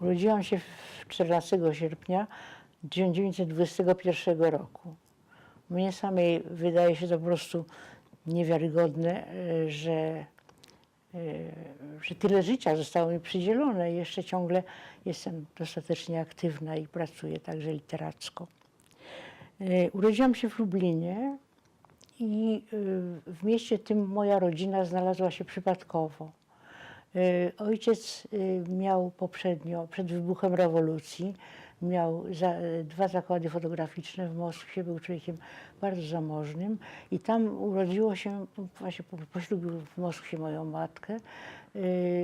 Urodziłam się 14 sierpnia 1921 roku. Mnie samej wydaje się to po prostu niewiarygodne, że tyle życia zostało mi przydzielone i jeszcze ciągle jestem dostatecznie aktywna i pracuję także literacko. Urodziłam się w Lublinie i w mieście tym moja rodzina znalazła się przypadkowo. Ojciec miał poprzednio, przed wybuchem rewolucji, miał dwa zakłady fotograficzne w Moskwie, był człowiekiem bardzo zamożnym i tam urodziło się, właśnie poślubił w Moskwie moją matkę,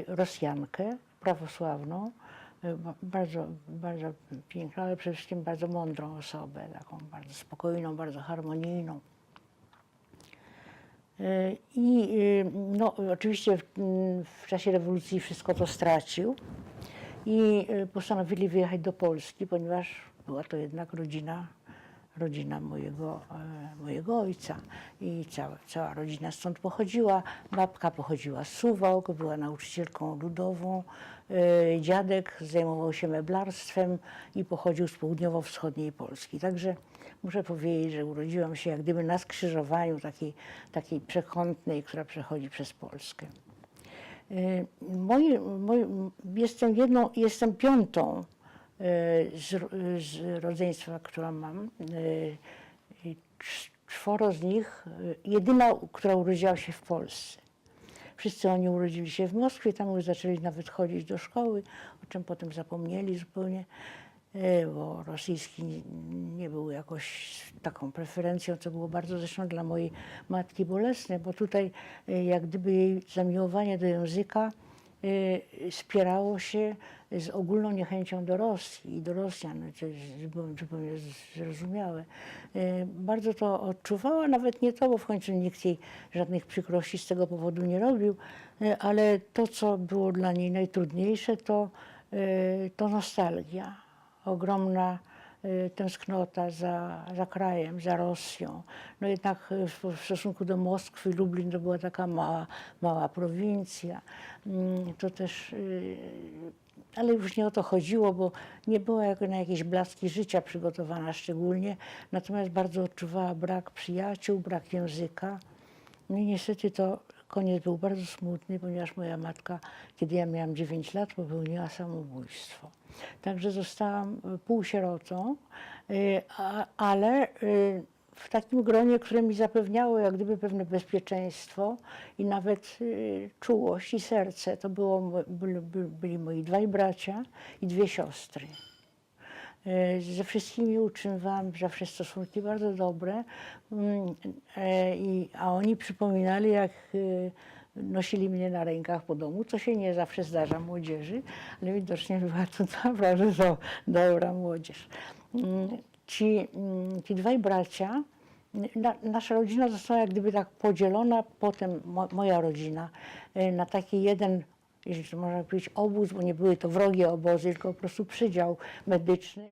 Rosjankę prawosławną, bardzo, bardzo piękną, ale przede wszystkim bardzo mądrą osobę, taką bardzo spokojną, bardzo harmonijną. I no, oczywiście w czasie rewolucji wszystko to stracił i postanowili wyjechać do Polski, ponieważ była to jednak rodzina mojego ojca i cała rodzina stąd pochodziła. Babka pochodziła z Suwałk, była nauczycielką ludową, dziadek zajmował się meblarstwem i pochodził z południowo-wschodniej Polski. Także muszę powiedzieć, że urodziłam się jak gdyby na skrzyżowaniu takiej przekątnej, która przechodzi przez Polskę. Jestem piątą z rodzeństwa, którą mam. Czworo z nich, jedyna, która urodziła się w Polsce. Wszyscy oni urodzili się w Moskwie, tam już zaczęli nawet chodzić do szkoły, o czym potem zapomnieli zupełnie, bo rosyjski nie był jakoś taką preferencją, co było bardzo zresztą dla mojej matki bolesne, bo tutaj jak gdyby jej zamiłowanie do języka spierało się z ogólną niechęcią do Rosji i do Rosjan, co jest zupełnie zrozumiałe. Bardzo to odczuwała, nawet nie to, bo w końcu nikt jej żadnych przykrości z tego powodu nie robił, ale to, co było dla niej najtrudniejsze, to nostalgia, ogromna tęsknota za krajem, za Rosją. No jednak w stosunku do Moskwy, Lublin to była taka mała prowincja. To też, ale już nie o to chodziło, bo nie była na jakieś blaski życia przygotowana szczególnie, natomiast bardzo odczuwała brak przyjaciół, brak języka. No i niestety to koniec był bardzo smutny, ponieważ moja matka, kiedy ja miałam 9 lat, popełniła samobójstwo. Także zostałam półsierotą, ale w takim gronie, które mi zapewniało jak gdyby pewne bezpieczeństwo i nawet czułość i serce. To byli moi dwaj bracia i dwie siostry. Ze wszystkimi utrzymywałam zawsze stosunki bardzo dobre, a oni przypominali, jak nosili mnie na rękach po domu, co się nie zawsze zdarza młodzieży, ale widocznie była to naprawdę dobra młodzież. Ci dwaj bracia, nasza rodzina została jak gdyby tak podzielona, potem moja rodzina, na taki jeden, jeśli można powiedzieć, obóz, bo nie były to wrogie obozy, tylko po prostu przydział medyczny.